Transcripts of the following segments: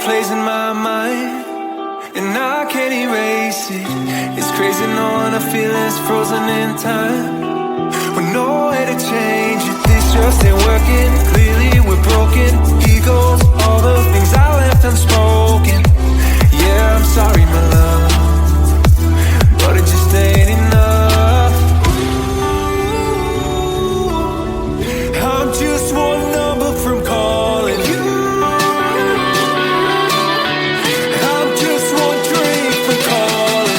plays in my mind, and I can't erase it. It's crazy knowing a feeling's frozen in time, with no way to change it. This just ain't working. Clearly we're broken. Egos, all the things I left unspoken. Yeah, I'm sorry, my love, but it just ain't enough. I'm just one number from calling you. I'm just one drink from calling.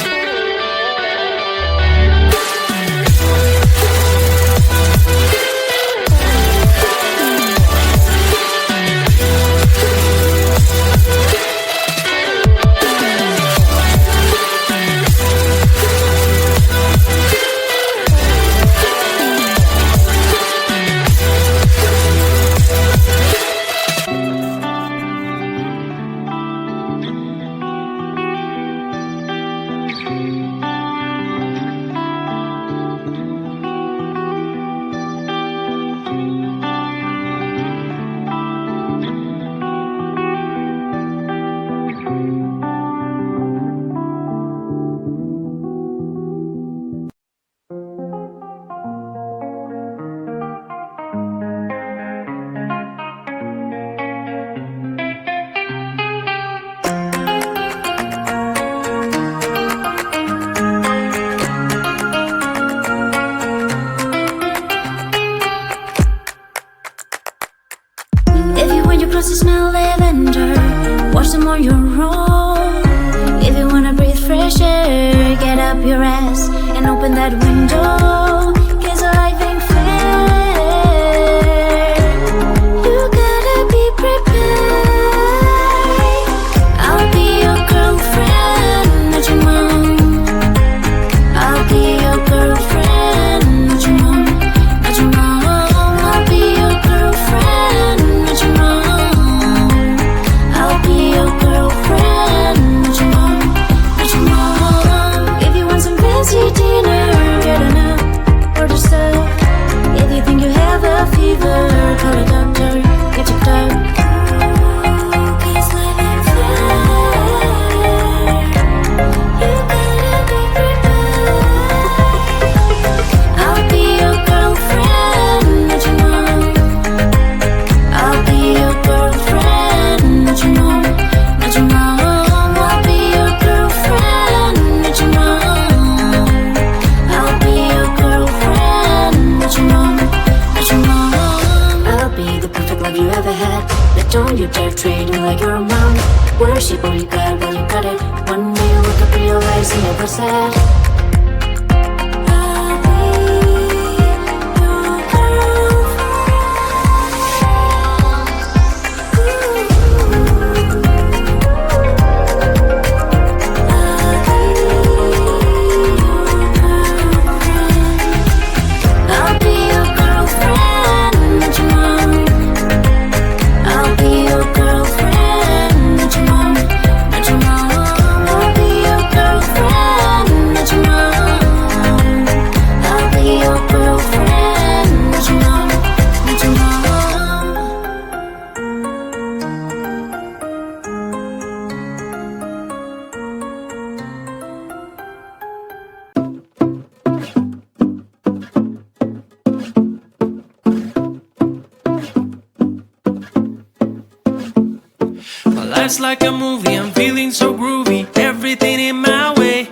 Life's like a movie, I'm feeling so groovy. Everything in my way.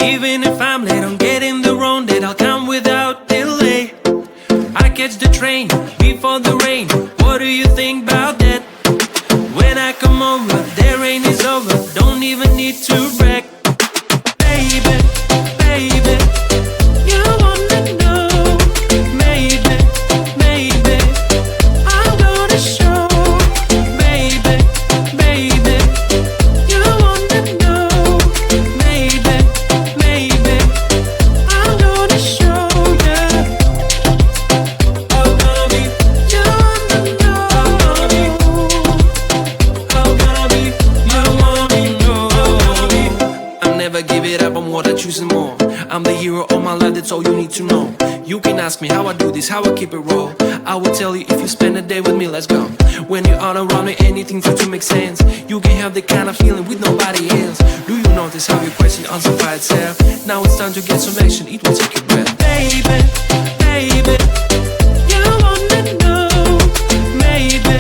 Even if I'm late, I'm getting the wrong date. I'll come without delay. I catch the train before the rain. What do you think about that? When I come over, the rain is over. Don't even need to brag. Baby, baby, you wanna know. Maybe, maybe I'm gonna show. Baby, baby, you wanna know. Maybe, maybe I'm gonna show ya. Oh, baby, you wanna know. Oh, baby, you wanna know. I'll never give it up, I'm what I choose more. I'm the hero of my life, that's all you need to know. You can ask me how I do this, how I keep it roll. I will tell you if you spend a day with me, let's go. When you're all around me, anything for to make sense. You can have the kind of feeling with nobody else. Do you notice how your question answers by itself? Now it's time to get some action, it will take your breath. Baby, baby, you wanna know. Maybe,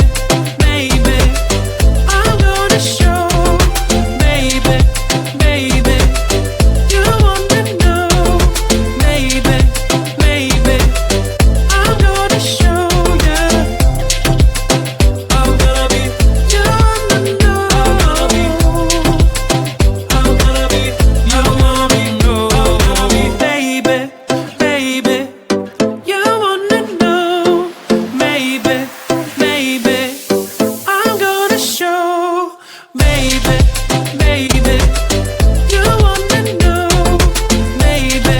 maybe, I'm gonna show. Baby, baby, you wanna know. Maybe, maybe, I'm gonna show you. I'm gonna be, you wanna know. I'm gonna be, you wanna be, baby, baby, you wanna know. Maybe, maybe, I'm gonna show. Baby, baby, you wanna know. Maybe,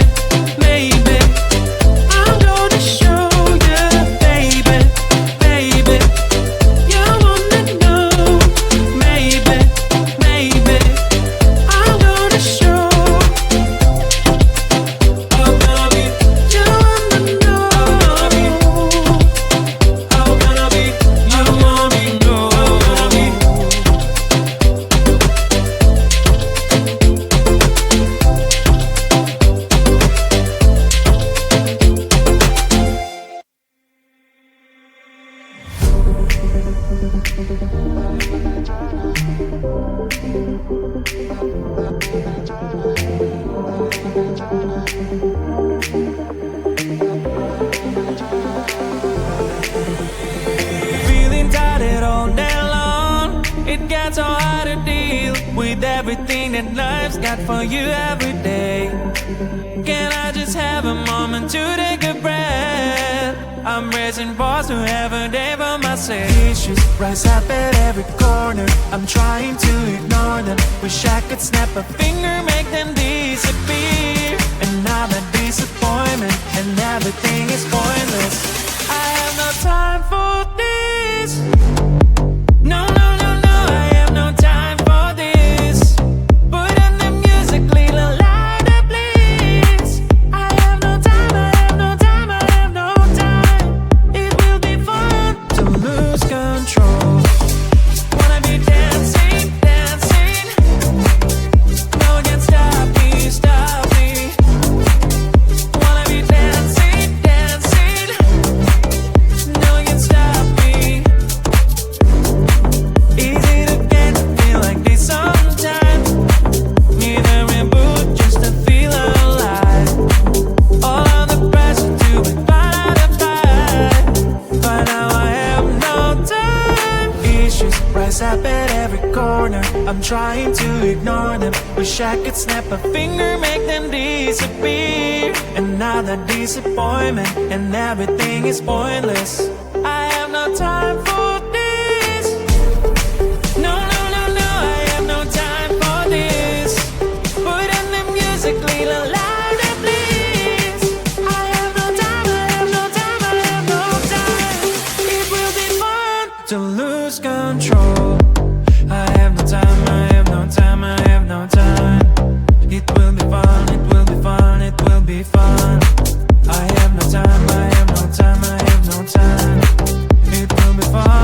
maybe, I'm gonna show you. Baby, baby, you wanna know. Maybe, maybe, I'm gonna show. I'm gonna be, you wanna know. I'm gonna be, you wanna know. Feeling tired all day long. It gets so hard to deal with everything that life's got for you every day. Can I just have a moment to take a breath? I'm raising balls to have a day for myself. Issues rise up at every corner. I'm trying to ignore them. Wish I could snap a finger, make them disappear. Another disappointment, and everything is pointless. I have no time for this. No, no, no, no, I have no time for this. Put on the music, little louder, please. I have no time, I have no time, I have no time. It will be fun to lose control. Wanna be dancing, dancing. No one can stop me, stop me. Wanna be dancing, dancing. No one can stop me. Easy to get to feel like this sometimes. Need a reboot just to feel alive. All of the pressure to be part of the fight. But now I have no time. Issues rise up at every corner. I'm trying to ignore them. Wish I could snap a finger, make them disappear. Another disappointment, and everything is pointless. I have no time for this. No, no, no, no, I have no time for this. Put on the music, little louder, please. I have no time, I have no time, I have no time. It will be fun to lose control. I have no time, I have no time, I have no time. It will be fun, it will be fun, it will be fun. I have no time, I have no time, I have no time. It will be fun.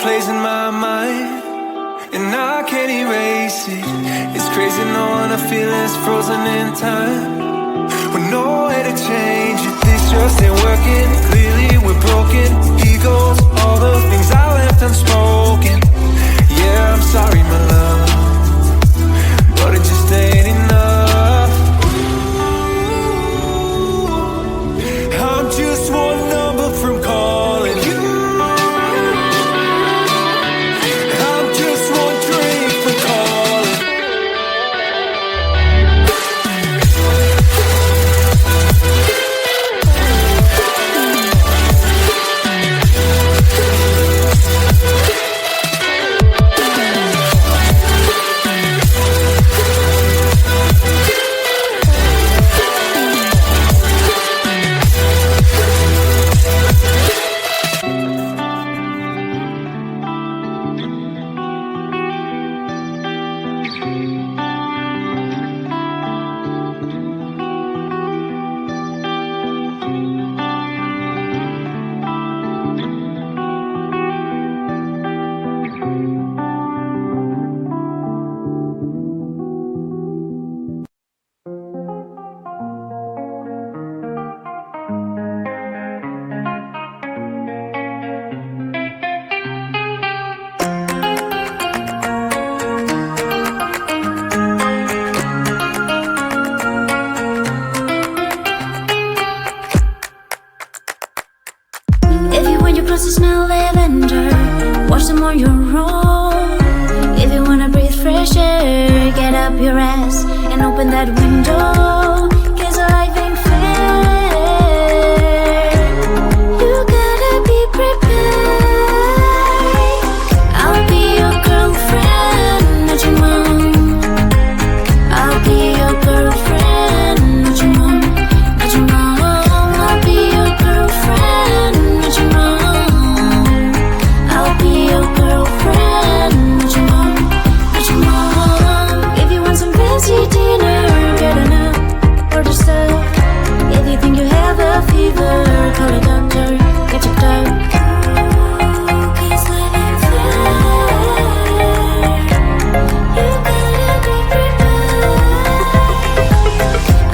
plays in my mind, and I can't erase it. It's crazy knowing a feeling's frozen in time, with no way to change it. This just ain't working. Clearly we're broken. Egos, all the things I left unspoken. Yeah, I'm sorry, my love, but it just ain't enough. I'm just one number from calling you. I'm just one drink from calling. Smell lavender, wash them on your own. If you wanna breathe fresh air, get up your ass and open that window, 'cause life ain't fair. You gotta be prepared. I'll be your girlfriend, not your mom. I'll be your girlfriend, not your mom, not your mom. I'll be your girlfriend, not your mom. Your girlfriend, not your mom, not your mom. If you want some fancy dinner, get enough for the stuff. If you think you have a fever, call a doctor, get checked out. Cause life ain't fair. You gotta be prepared.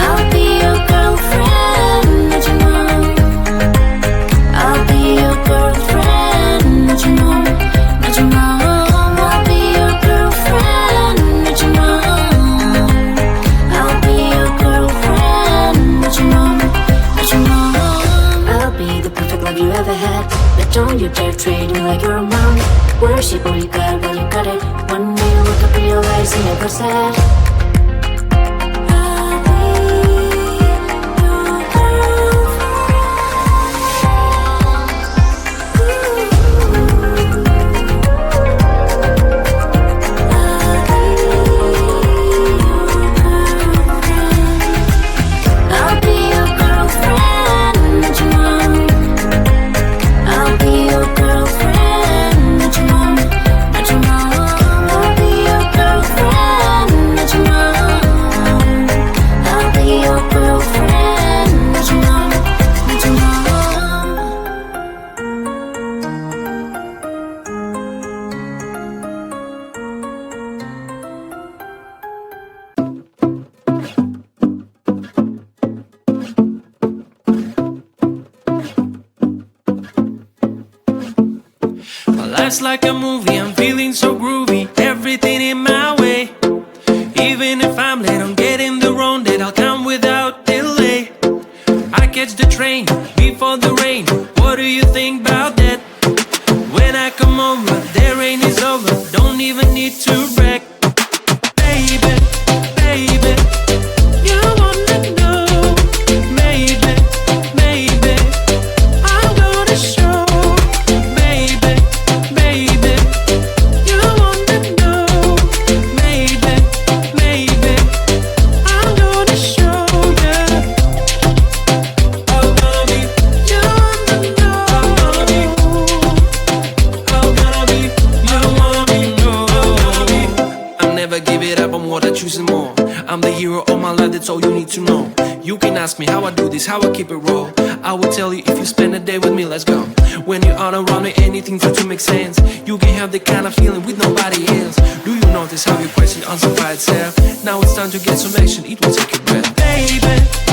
I'll be your girlfriend, not your mom. I'll be your girlfriend, not your mom. Not your mom, I'll be your girlfriend, not your mom. I'll be your girlfriend, not your mom, not your mom. I'll be the perfect love you ever had, but don't you dare treat me like you're a mom. Worship what you got when you got it. One day you look up and realize you never said. Life's like a movie, I'm feeling so groovy. Everything in my way. Even if I'm late on getting the wrong date, I'll come without delay. I catch the train before the rain. What do you think about that? When I come over, the rain is over. Don't even need to brag. Baby, baby, you wanna know. Maybe, maybe I'm gonna show. Baby, baby, you wanna give it up, I'm what I choose more. I'm the hero of my life, that's all you need to know. You can ask me how I do this, how I keep it raw. I will tell you if you spend a day with me, let's go. When you are around me, anything to make sense. You can have the kind of feeling with nobody else. Do you notice how your question answers by itself? Now it's time to get some action, it will take your breath. Baby,